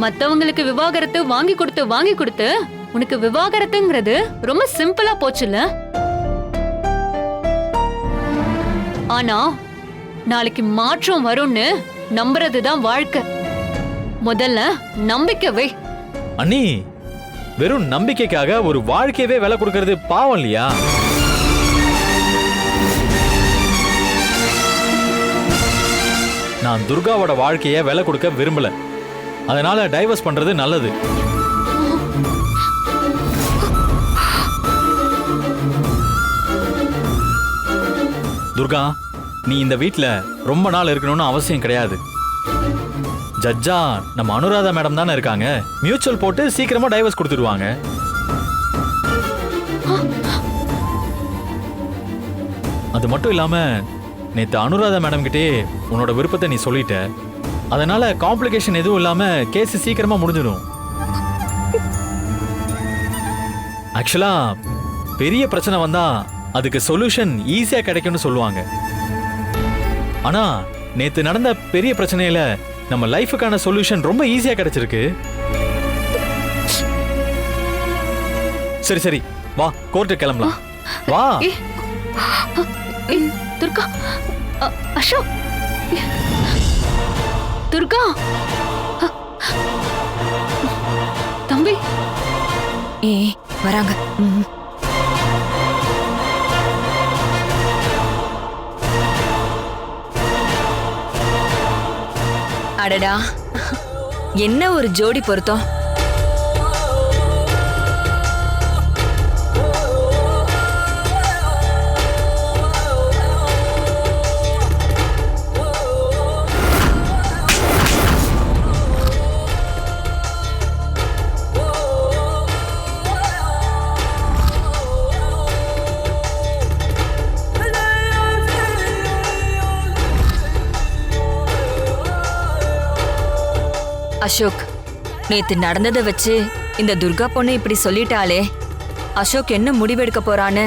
மத்தவங்களுக்கு விவாகரத்து வாங்கி கொடுத்து உனக்கு விவாகரத்துங்கிறது ரொம்ப சிம்பிளா போச்சுல. ஆனா நாளைக்கு மாற்றம் வரும்னு நம்புறதுதான் வாழ்க்கை. முதல்ல நம்பிக்கை வை. அண்ணி, வெறும் நம்பிக்கைக்காக ஒரு வாழ்க்கையவே விலை கொடுக்கறது பாவம் இல்லையா? நான் துர்காவோட வாழ்க்கைய விலை கொடுக்க விரும்பல. அதனால டைவர்ஸ் பண்றது நல்லது. துர்கா, நீ இந்த வீட்ல ரொம்ப நாள் இருக்கணும்னு அவசியம் கிடையாது. ஜட்ஜா நம்ம அனுராதா மேடம் தானே இருக்காங்க. மியூச்சுவல் போட்டு சீக்கிரமா டைவர்ஸ் கொடுத்துடுவாங்க. அது மட்டும் இல்லாம நேத்து அனுராதா மேடம் கிட்டே உன்னோட விருப்பத்தை நீ சொல்லிட்ட. அதனால காம்ப்ளிகேஷன் எதுவும் இல்லாம கேஸ் சீக்கிரமா முடிஞ்சிடும். ஆக்சுவலா பெரிய பிரச்சனை வந்தா அதுக்கு சொல்யூஷன் ஈஸியா கிடைக்கும்னு சொல்லுவாங்க. ஆனா நேத்து நடந்த பெரிய பிரச்சனையில நம்ம லைஃபுக்கான சொல்யூஷன் ரொம்ப ஈஸியா கிடைச்சிருக்கு. சரி சரி, வா கோர்ட்டுக்கு கிளம்பலாம். வா. துர்கா, அசோக், துர்கா, தம்பி. வராங்க. அடடா, என்ன ஒரு ஜோடி பொருத்தம். அசோக், நேத்து நடந்ததை வச்சு இந்த துர்கா பொண்ணு இப்படி சொல்லிட்டாலே அசோக் என்ன முடிவெடுக்க போறான்னு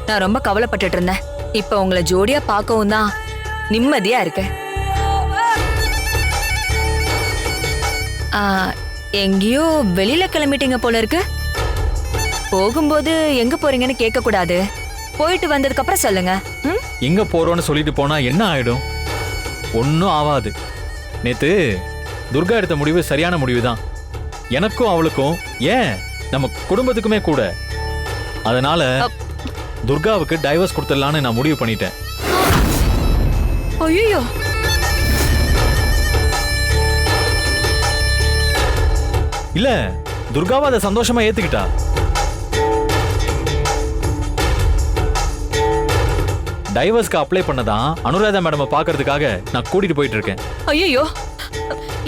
நான் ரொம்ப கவலைப்பட்டுட்டு இருந்தேன். இப்ப உங்களை ஜோடியா பார்க்கவும் தான் நிம்மதியா இருக்க. எங்கேயோ வெளியில கிளம்பிட்டீங்க போல இருக்கு. போகும்போது எங்க போறீங்கன்னு கேட்க கூடாது. போயிட்டு வந்ததுக்கு அப்புறம் சொல்லுங்க. எங்க போறோம்னு சொல்லிட்டு போனா என்ன ஆயிடும்? ஒன்னும் ஆகாது. நேத்து துர்கா எடுத்த முடிவு சரியான முடிவுதான். எனக்கும் அவளுக்கும், ஏன் நம்ம குடும்பத்துக்குமே கூட. அதனால துர்காவுக்கு டைவர்ஸ் கொடுத்துடலான்னு நான் முடிவு பண்ணிட்டேன். ஐயோ, இல்ல, துர்காவை அதை சந்தோஷமா ஏத்துக்கிட்டா. டைவர்ஸ்க்கு அப்ளை பண்ணதான் அனுராதா மேடம் பாக்குறதுக்காக நான் கூட்டிட்டு போயிட்டு இருக்கேன். ஐயோ,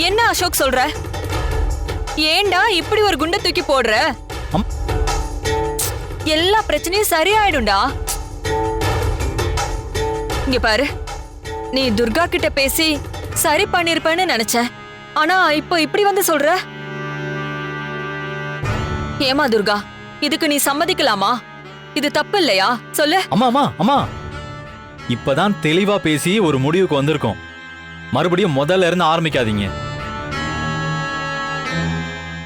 என்ன அசோக் சொல்ற? ஏண்டா இப்படி ஒரு குண்டை தூக்கி போடுற? எல்லா பிரச்சனையும் சரியாயிடும்டா. இங்க பாரு, நீ துர்கா கிட்ட பேசி சரி பண்ணிருப்பேன்னு நினைச்ச. ஆனா இப்போ இப்படி வந்து சொல்ற. ஏமா துர்கா, இதுக்கு நீ சம்மதிக்கலாமா? இது தப்பு இல்லையா? சொல்லு. அம்மா அம்மா அம்மா, இப்பதான் தெளிவா பேசி ஒரு முடிவுக்கு வந்திருக்கோம். மறுபடியும் முதல்ல இருந்து ஆரம்பிக்காதீங்க.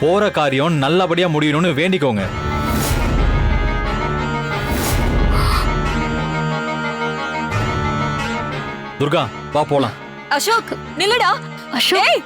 போற காரியம் நல்லபடியா முடியணும்னு வேண்டிக்கோங்க. துர்கா, வா போலாம். அசோக், நில்லுடா. அசோக்,